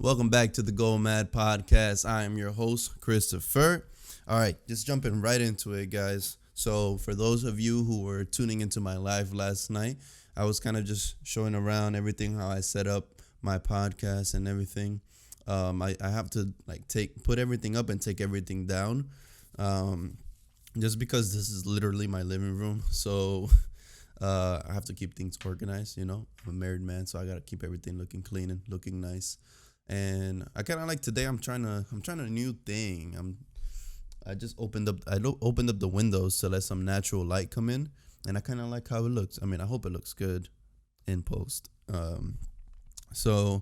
Welcome back to the Go M.A.D podcast. I am your host, Christopher. All right, just jumping right into it, guys. So, for those of you who were tuning into my live last night, I was kind of just showing around everything, how I set up my podcast and everything. I have to put everything up and take everything down, um, just because this is literally my living room. So I have to keep things organized. I'm a married man, so I gotta keep everything looking clean and looking nice. And I kind of like today. I'm trying a new thing. I just opened up the windows to let some natural light come in, and I kind of like how it looks. I mean, I hope it looks good in post. For those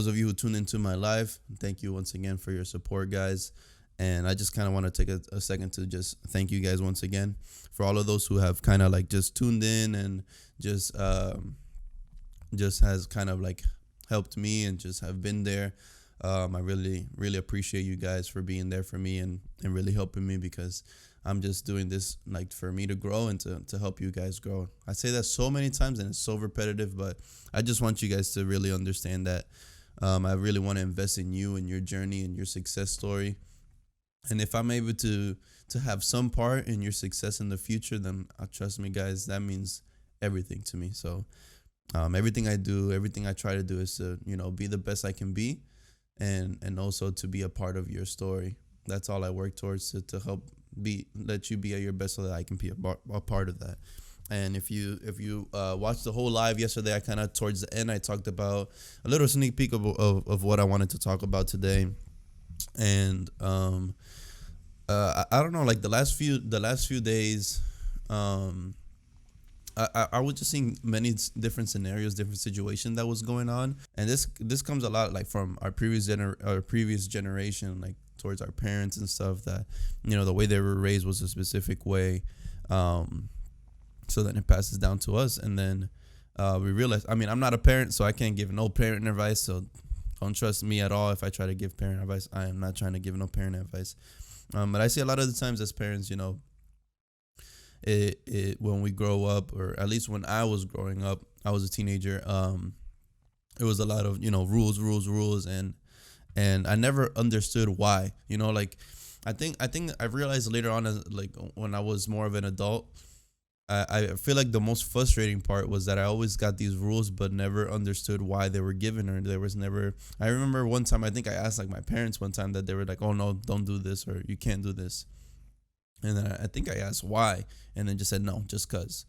of you who tune into my live, thank you once again for your support, guys. And I just kind of want to take a second to just thank you guys once again for all of those who have kind of like just tuned in and just has kind of like helped me and just have been there. I really, really appreciate you guys for being there for me and really helping me, because I'm just doing this like for me to grow and to help you guys grow. I say that so many times and it's so repetitive, but I just want you guys to really understand that I really want to invest in you and your journey and your success story. And if I'm able to have some part in your success in the future, then trust me, guys, that means everything to me. So everything I do, everything I try to do is to be the best I can be, and also to be a part of your story. That's all I work towards, to help let you be at your best so that I can be a part of that. And if you watched the whole live yesterday, I kind of towards the end I talked about a little sneak peek of what I wanted to talk about today. And I don't know, like the last few days, I was just seeing many different scenarios, different situations that was going on, and this comes a lot like from our previous generation, like towards our parents and stuff, that the way they were raised was a specific way, so then it passes down to us, and then we realize. I mean, I'm not a parent, so I can't give no parent advice. So don't trust me at all if I try to give parent advice. I am not trying to give no parent advice. But I see a lot of the times as parents, it when we grow up, or at least when I was growing up, I was a teenager. It was a lot of rules, and I never understood why. Like I think I realized later on, as like when I was more of an adult. I feel like the most frustrating part was that I always got these rules but never understood why they were given, or there was never. I remember one time, I think I asked like my parents one time, that they were like, "Oh no, don't do this," or "You can't do this." And then I think I asked why, and then just said no, just cause.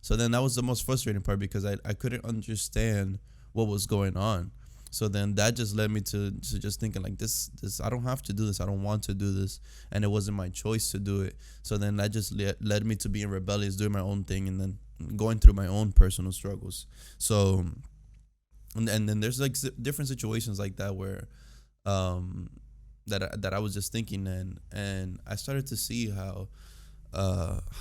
So then that was the most frustrating part, because I couldn't understand what was going on. So then that just led me to just thinking like this I don't have to do this. I don't want to do this, and it wasn't my choice to do it. So then that just led me to being rebellious, doing my own thing, and then going through my own personal struggles. So and then there's like different situations like that where um that I was just thinking, and I started to see how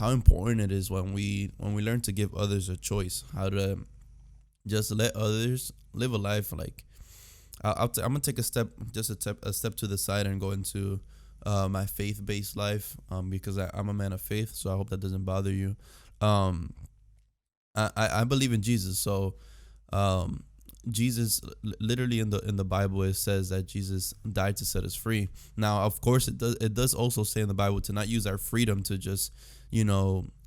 important it is when we learn to give others a choice, how to just let others live a life. Like I'm gonna take a step to the side and go into my faith-based life, because I'm a man of faith, so I hope that doesn't bother you. um I believe in Jesus. So um Jesus, literally in the Bible, it says that Jesus died to set us free. Now, of course, it does also say in the Bible to not use our freedom to just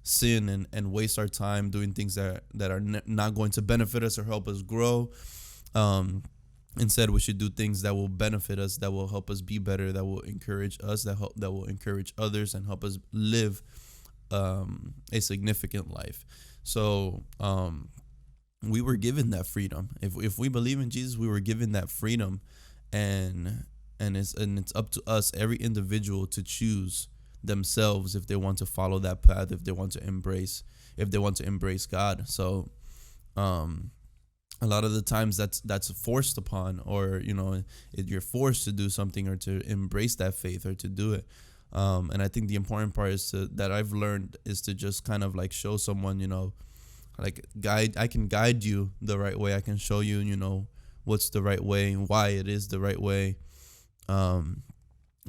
sin and waste our time doing things that are not going to benefit us or help us grow. um Instead, we should do things that will benefit us, that will help us be better, that will encourage us, that will encourage others, and help us live a significant life. So we were given that freedom. If we believe in Jesus, we were given that freedom, and it's up to us, every individual, to choose themselves if they want to follow that path, if they want to embrace God. So um a lot of the times that's forced upon, or you're forced to do something, or to embrace that faith, or to do it. And I think the important part that I've learned is to just kind of like show someone, like I can guide you the right way. I can show you, what's the right way and why it is the right way. um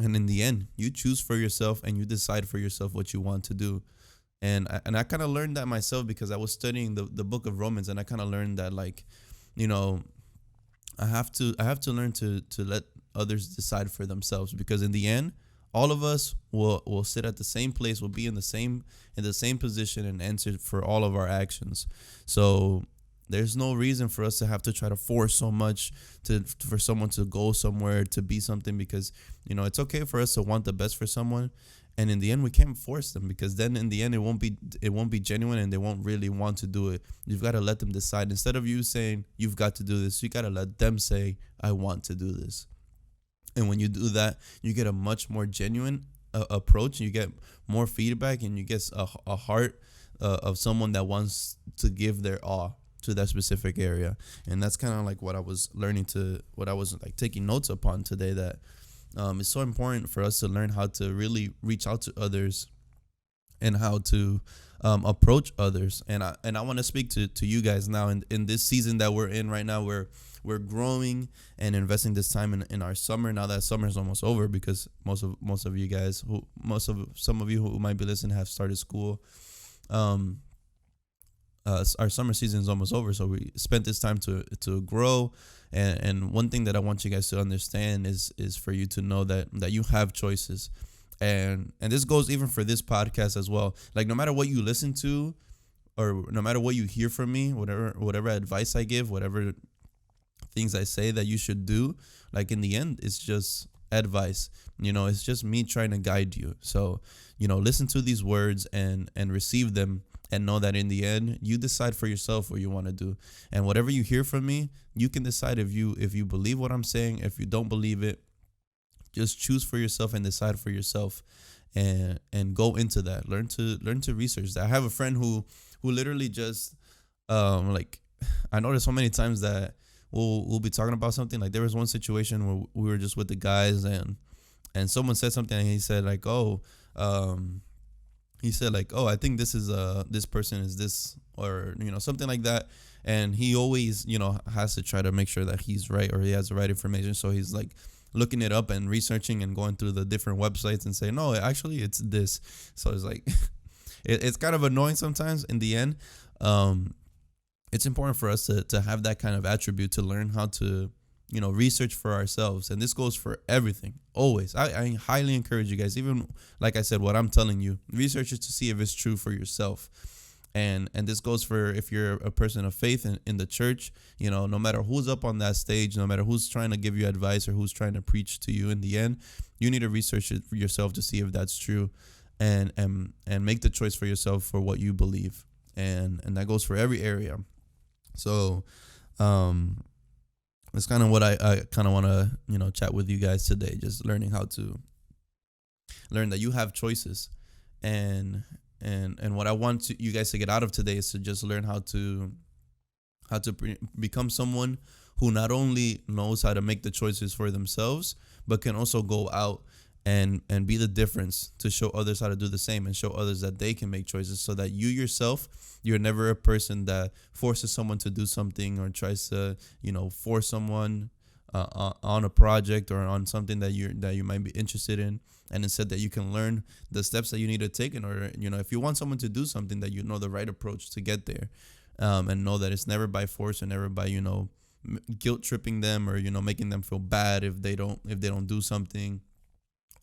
and in the end, you choose for yourself, and you decide for yourself what you want to do. And I kind of learned that myself, because I was studying the book of Romans, and I kind of learned that, like, you know I have to learn to let others decide for themselves, because in the end, all of us will sit at the same place, will be in the same position and answer for all of our actions. So there's no reason for us to have to try to force so much to for someone to go somewhere, to be something, because it's okay for us to want the best for someone, and in the end we can't force them, because then in the end it won't be genuine and they won't really want to do it. You've got to let them decide. Instead of you saying you've got to do this, you got to let them say I want to do this. And when you do that, you get a much more genuine approach. You get more feedback, and you get a heart of someone that wants to give their all to that specific area. And that's kind of like what I was like taking notes upon today, that it's so important for us to learn how to really reach out to others, and how to approach others. And I want to speak to you guys now in this season that we're in right now, where we're growing and investing this time in our summer. Now that summer is almost over, because most of you guys, who most of some of you who might be listening, have started school. um our summer season is almost over, so we spent this time to grow. And one thing that I want you guys to understand is for you to know that you have choices. And this goes even for this podcast as well. Like, no matter what you listen to, or no matter what you hear from me, whatever advice I give, whatever things I say that you should do, like, in the end, it's just advice. It's just me trying to guide you. So, listen to these words and receive them, and know that in the end, you decide for yourself what you want to do. And whatever you hear from me, you can decide if you believe what I'm saying. If you don't believe it, just choose for yourself and decide for yourself, and go into that. Learn to research that. I have a friend who literally just like, I noticed so many times that we'll be talking about something. Like, there was one situation where we were just with the guys, and someone said something, and he said like, I think this person is this, or something like that. And he always has to try to make sure that he's right, or he has the right information. So he's like looking it up and researching and going through the different websites and saying, no, actually it's this. So it's like it's kind of annoying sometimes. In the end, it's important for us to have that kind of attribute, to learn how to research for ourselves. And this goes for everything, always. I highly encourage you guys, even like I said, what I'm telling you, research it to see if it's true for yourself. And this goes for if you're a person of faith in the church. No matter who's up on that stage, no matter who's trying to give you advice or who's trying to preach to you, in the end, you need to research it for yourself to see if that's true, and make the choice for yourself for what you believe. And that goes for every area. So that's kind of what I kind of want to chat with you guys today. Just learning how to learn that you have choices. And what I want you guys to get out of today is to just learn how to become someone who not only knows how to make the choices for themselves, but can also go out and be the difference, to show others how to do the same, and show others that they can make choices, so that you yourself, you're never a person that forces someone to do something, or tries to force someone on a project or on something that you might be interested in. And instead, that you can learn the steps that you need to take in order, if you want someone to do something, that the right approach to get there, and know that it's never by force, or never by guilt tripping them, or making them feel bad if they don't do something.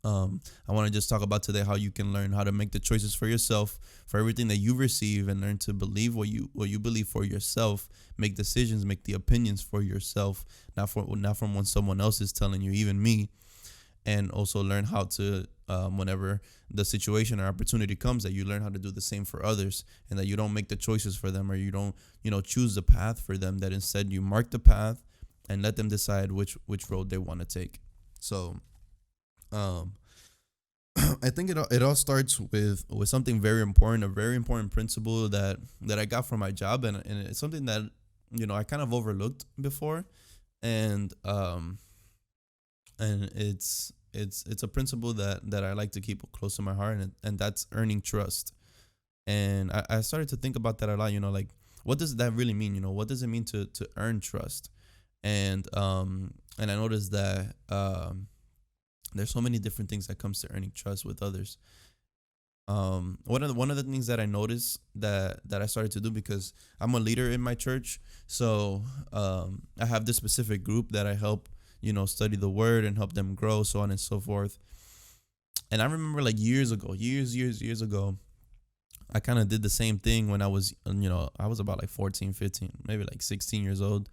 I want to just talk about today how you can learn how to make the choices for yourself, for everything that you receive, and learn to believe what you believe for yourself. Make decisions, make the opinions for yourself, not from what someone else is telling you, even me. And also learn how to, whenever the situation or opportunity comes, that you learn how to do the same for others, and that you don't make the choices for them, or you don't choose the path for them. That instead you mark the path and let them decide which road they want to take. So I think it all starts with something very important, a very important principle that I got from my job, and it's something that I kind of overlooked before. And it's a principle that I like to keep close to my heart, and that's earning trust. And I started to think about that a lot. Like, what does that really mean? What does it mean to earn trust? And I noticed that there's so many different things that comes to earning trust with others. One of the things that I noticed that I started to do, because I'm a leader in my church, so I have this specific group that I help, study the word and help them grow, so on and so forth. And I remember, like, years ago, years ago, I kind of did the same thing when I was, I was about like 14, 15, maybe like 16 years old.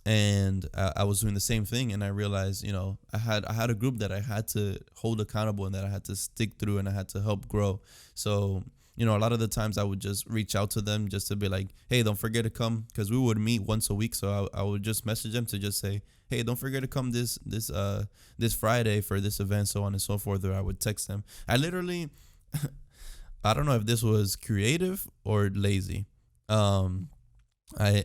And I was doing the same thing, and I realized, I had a group that I had to hold accountable and that I had to stick through, and I had to help grow. So, a lot of the times I would just reach out to them just to be like, hey, don't forget to come, because we would meet once a week. So I would just message them to just say, hey, don't forget to come this Friday for this event, so on and so forth. Or I would text them. I literally, I don't know if this was creative or lazy. Um, I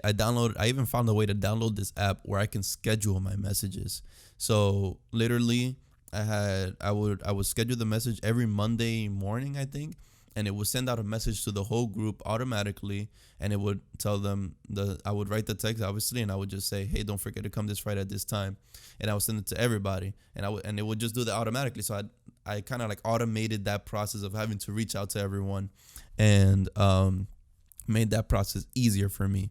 even found a way to download this app where I can schedule my messages. So literally, I would schedule the message every Monday morning, I think, and it would send out a message to the whole group automatically, and it would tell them, I would write the text, obviously, and I would just say, hey, don't forget to come this Friday at this time, and I would send it to everybody, and it would just do that automatically. So I kind of like automated that process of having to reach out to everyone, and made that process easier for me.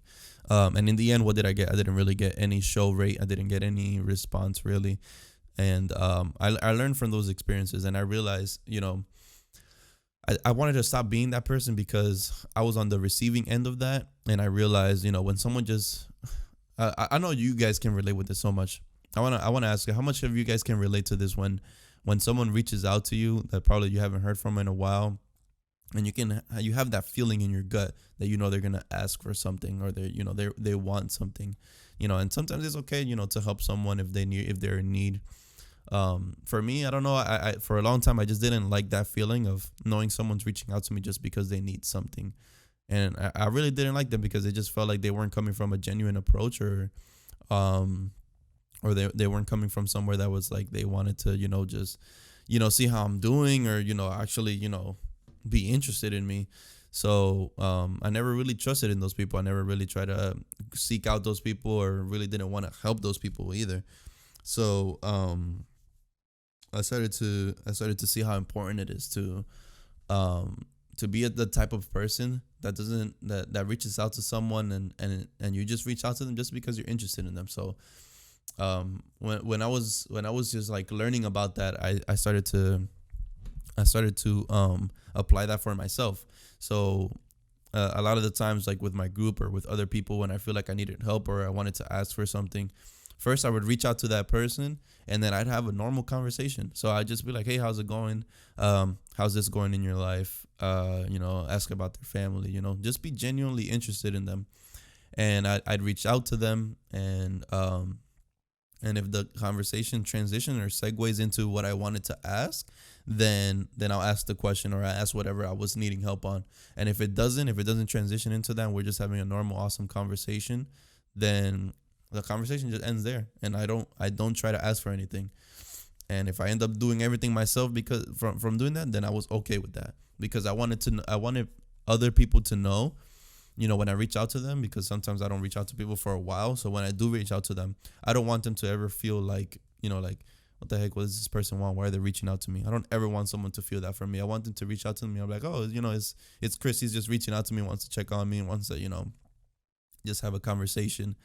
And in the end, what did I get? I didn't really get any show rate. I didn't get any response really. And I learned from those experiences, and I realized, I wanted to stop being that person because I was on the receiving end of that. And I realized, when someone just, I know you guys can relate with this so much. I wanna ask you, how much of you guys can relate to this when someone reaches out to you that probably you haven't heard from in a while, and you have that feeling in your gut that they're gonna ask for something, or they want something, and sometimes it's okay, to help someone if they're in need. For me, I don't know, I for a long time I just didn't like that feeling of knowing someone's reaching out to me just because they need something, and I really didn't like them because it just felt like they weren't coming from a genuine approach, um or they weren't coming from somewhere that was like they wanted to just see how I'm doing, or actually be interested in me. So I never really trusted in those people. I never really tried to seek out those people, or really didn't want to help those people either. So I started to see how important it is to be the type of person that doesn't that reaches out to someone, and you just reach out to them just because you're interested in them. So when I was just like learning about that, I started to apply that for myself. So a lot of the times, like with my group or with other people, when I feel like I needed help or I wanted to ask for something, first I would reach out to that person, and then I'd have a normal conversation. So I'd just be like, hey, how's it going? How's this going in your life? Ask about their family, just be genuinely interested in them. And I'd reach out to them, and if the conversation transition or segues into what I wanted to ask, then I'll ask the question, or I ask whatever I was needing help on. And if it doesn't transition into that, and we're just having a normal awesome conversation, then the conversation just ends there, and I don't try to ask for anything. And if I end up doing everything myself because from doing that, then I was okay with that, because I wanted other people to know, when I reach out to them, because sometimes I don't reach out to people for a while. So when I do reach out to them, I don't want them to ever feel like, like, what the heck, what does this person want? Why are they reaching out to me? I don't ever want someone to feel that from me. I want them to reach out to me. I'm like, oh, it's Chris. He's just reaching out to me, wants to check on me, and wants to, just have a conversation,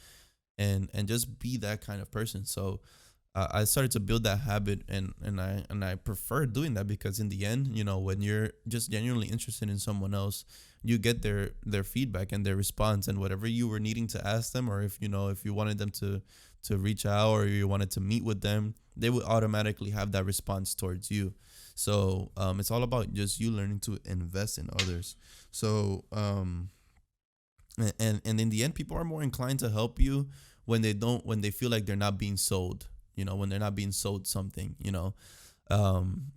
and just be that kind of person. So I started to build that habit, and I prefer doing that, because in the end, when you're just genuinely interested in someone else, you get their feedback and their response, and whatever you were needing to ask them, or if you wanted them to reach out, or you wanted to meet with them, they would automatically have that response towards you. So it's all about just you learning to invest in others. So and in the end, people are more inclined to help you when they feel like they're not being sold, when they're not being sold something, um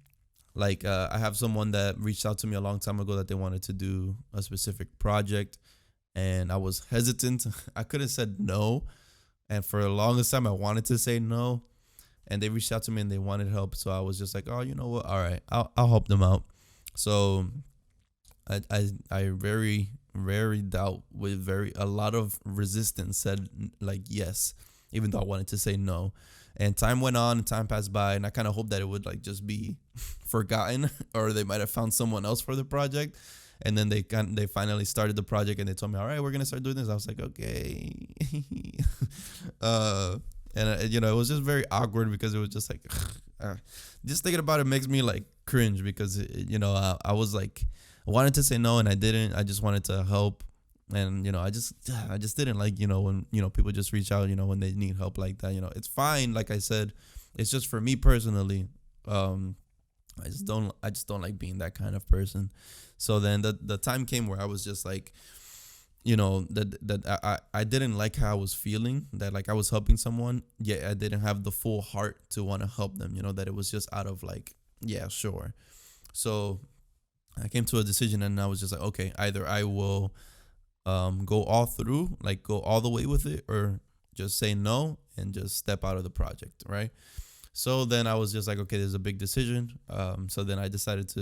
like I have someone that reached out to me a long time ago that they wanted to do a specific project, and I was hesitant. I could have said no, and for the longest time I wanted to say no, and they reached out to me and they wanted help, so I was just like, oh, you know what, all right, I'll help them out. So I very doubt, with very a lot of resistance, said like yes. even though I wanted to say no. And time went on, and time passed by, and I kind of hoped that it would like just be forgotten, or they might have found someone else for the project. And then they finally started the project, and they told me, all right, we're gonna start doing this. I was like, okay. uh, and it was just very awkward because it was just like, just thinking about it makes me like cringe because I was like, I wanted to say no and I didn't. I just wanted to help, and I just didn't like when people just reach out when they need help like that. It's fine. Like I said, it's just for me personally. I just don't like being that kind of person. So then the time came where I was just like, that I didn't like how I was feeling, that like I was helping someone, yet I didn't have the full heart to want to help them, that it was just out of like, yeah, sure. So I came to a decision, and I was just like, okay, either I will go all through, like go all the way with it, or just say no and just step out of the project, right? So then I was just like, okay, this is a big decision. So then I decided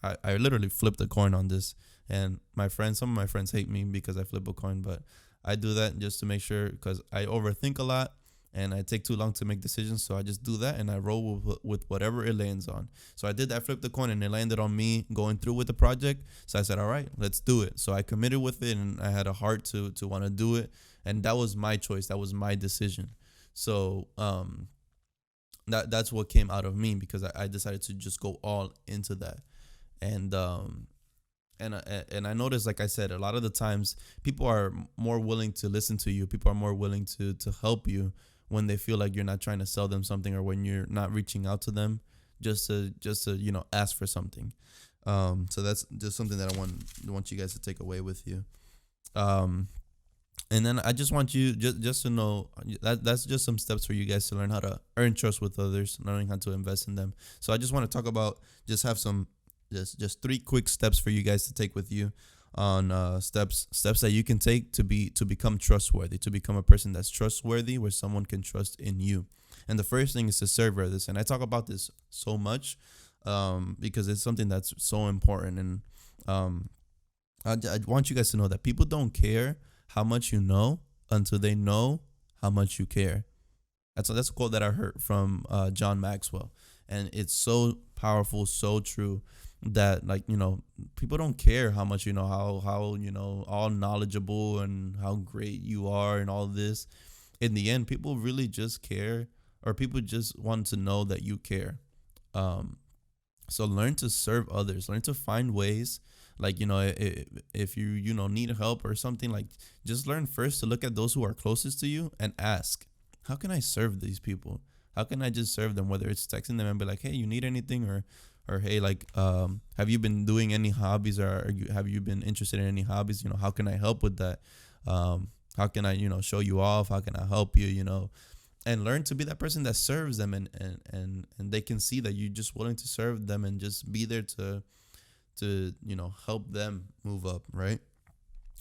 I literally flipped a coin on this. And some of my friends hate me because I flip a coin, but I do that just to make sure, because I overthink a lot and I take too long to make decisions. So I just do that and I roll with whatever it lands on. So I did that, flip the coin, and it landed on me going through with the project. So I said, all right, let's do it. So I committed with it, and I had a heart to want to do it. And that was my choice. That was my decision. So that's what came out of me, because I decided to just go all into that. And I noticed, like I said, a lot of the times people are more willing to listen to you. People are more willing to help you when they feel like you're not trying to sell them something, or when you're not reaching out to them just to ask for something. So that's just something that I want you guys to take away with you. And then I just want you just to know that that's just some steps for you guys to learn how to earn trust with others, learning how to invest in them. So I just want to talk about, have some just 3 quick steps for you guys to take with you on steps that you can take to become trustworthy, to become a person that's trustworthy, where someone can trust in you. And the first thing is to serve others. And I talk about this so much because it's something that's so important. And I want you guys to know that people don't care how much you know until they know how much you care. That's a quote that I heard from John Maxwell, and it's so powerful, so true, that like people don't care how much how all knowledgeable and how great you are and all this. In the end, people really just care, or people just want to know that you care. So learn to serve others, learn to find ways, like if you need help or something, like just learn first to look at those who are closest to you and ask, how can I serve these people? How can I just serve them? Whether it's texting them and be like, hey, you need anything, or hey, like have you been doing any hobbies, or have you been interested in any hobbies? How can I help with that? How can I show you off? How can I help you? And learn to be that person that serves them, and they can see that you're just willing to serve them and just be there to help them move up, right?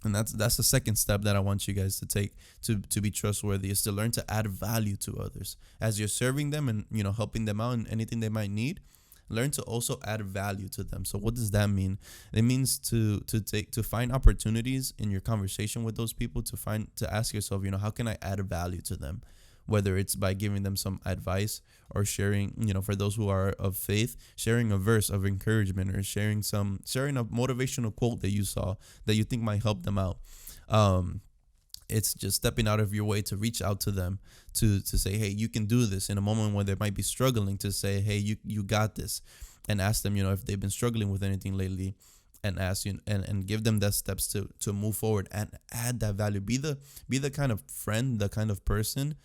And that's the second step that I want you guys to take to be trustworthy, is to learn to add value to others as you're serving them and helping them out in anything they might need. Learn to also add value to them. So what does that mean? It means to find opportunities in your conversation with those people, to ask yourself, how can I add value to them? Whether it's by giving them some advice, or sharing, for those who are of faith, sharing a verse of encouragement, or sharing a motivational quote that you saw that you think might help them out. It's just stepping out of your way to reach out to them, to say, hey, you can do this, in a moment when they might be struggling, to say, hey, you got this, and ask them, if they've been struggling with anything lately, and ask you, and give them the steps to move forward and add that value. Be the kind of friend, the kind of person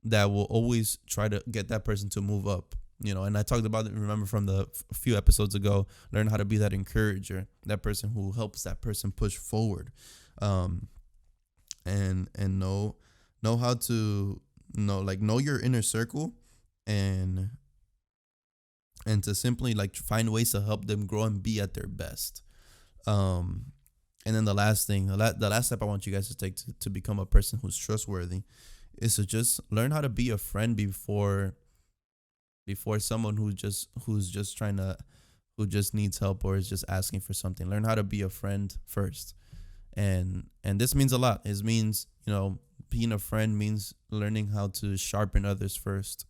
that will always try to get that person to move up. And I talked about it, remember, from the few episodes ago, learn how to be that encourager, that person who helps that person push forward. And know how to know your inner circle, and to simply like find ways to help them grow and be at their best. And then the last step I want you guys to take to become a person who's trustworthy is to just learn how to be a friend before someone who just needs help, or is just asking for something. Learn how to be a friend first. And this means a lot. It means, being a friend means learning how to sharpen others first.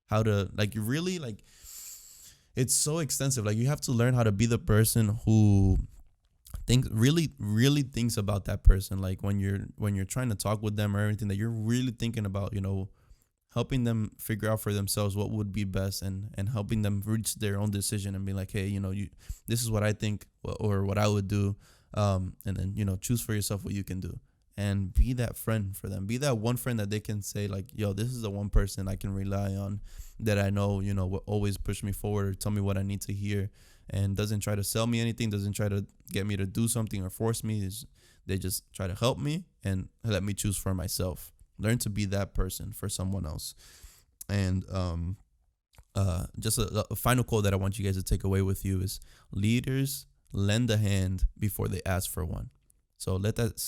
How to, like, you really, like, it's so extensive. Like, you have to learn how to be the person who really thinks about that person. Like, when you're trying to talk with them or everything, that you're really thinking about, helping them figure out for themselves what would be best, and helping them reach their own decision, and be like, hey, this is what I think, or what I would do. And then, choose for yourself what you can do, and be that friend for them. Be that one friend that they can say, like, yo, this is the one person I can rely on, that I know, will always push me forward, or tell me what I need to hear, and doesn't try to sell me anything, doesn't try to get me to do something or force me. They just try to help me and let me choose for myself. Learn to be that person for someone else. And just a final quote that I want you guys to take away with you is, leaders lend a hand before they ask for one. So let that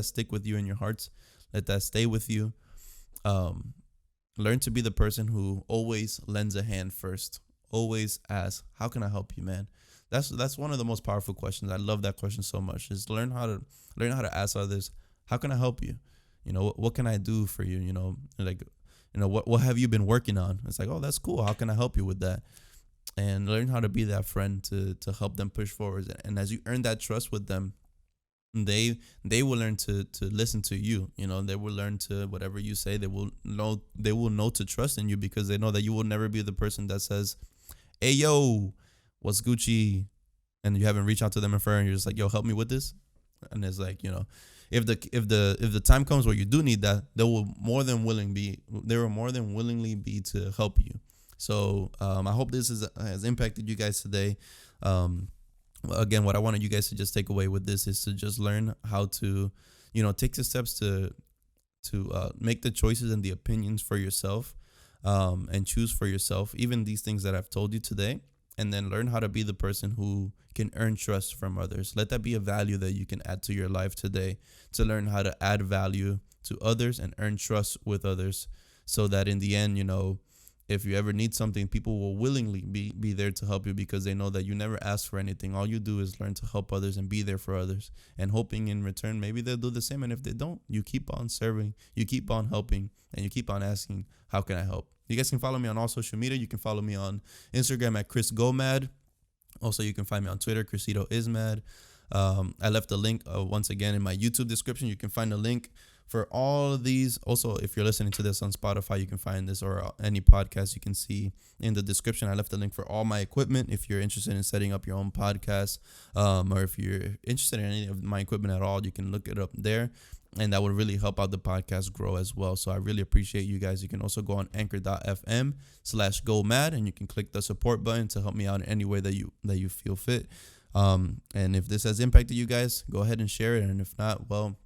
stick with you in your hearts. Let that stay with you. Learn to be the person who always lends a hand first. Always ask, how can I help you, man? That's one of the most powerful questions. I love that question so much. Is learn how to ask others, how can I help you? What can I do for you? What have you been working on? It's like, oh, that's cool. How can I help you with that? And learn how to be that friend to help them push forward. And as you earn that trust with them, they will learn to listen to you. They will learn to, whatever you say, they will know to trust in you, because they know that you will never be the person that says, hey, yo, what's Gucci? And you haven't reached out to them in forever, and you're just like, yo, help me with this. And it's like, if the time comes where you do need that, they will more than willingly be to help you. So I hope this has impacted you guys today. Again, what I wanted you guys to just take away with this is to just learn how to, take the steps to make the choices and the opinions for yourself, and choose for yourself, even these things that I've told you today. And then learn how to be the person who can earn trust from others. Let that be a value that you can add to your life today, to learn how to add value to others and earn trust with others, so that in the end, if you ever need something, people will willingly be there to help you, because they know that you never ask for anything. All you do is learn to help others and be there for others, and hoping in return maybe they'll do the same. And if they don't, you keep on serving, you keep on helping, and you keep on asking, how can I help? You guys can follow me on all social media. You can follow me on Instagram at Go M.A.D. Also, you can find me on Twitter, Crisito is mad. I left a link once again in my YouTube description. You can find a link for all of these. Also, if you're listening to this on Spotify, you can find this, or any podcast you can see in the description. I left a link for all my equipment if you're interested in setting up your own podcast, or if you're interested in any of my equipment at all, you can look it up there. And that would really help out the podcast grow as well. So I really appreciate you guys. You can also go on anchor.fm/Go M.A.D, and you can click the support button to help me out in any way that you feel fit. And if this has impacted you guys, go ahead and share it. And if not, well,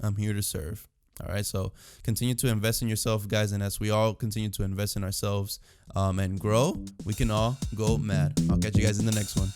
I'm here to serve. All right. So continue to invest in yourself, guys. And as we all continue to invest in ourselves, and grow, we can all go M.A.D. I'll catch you guys in the next one.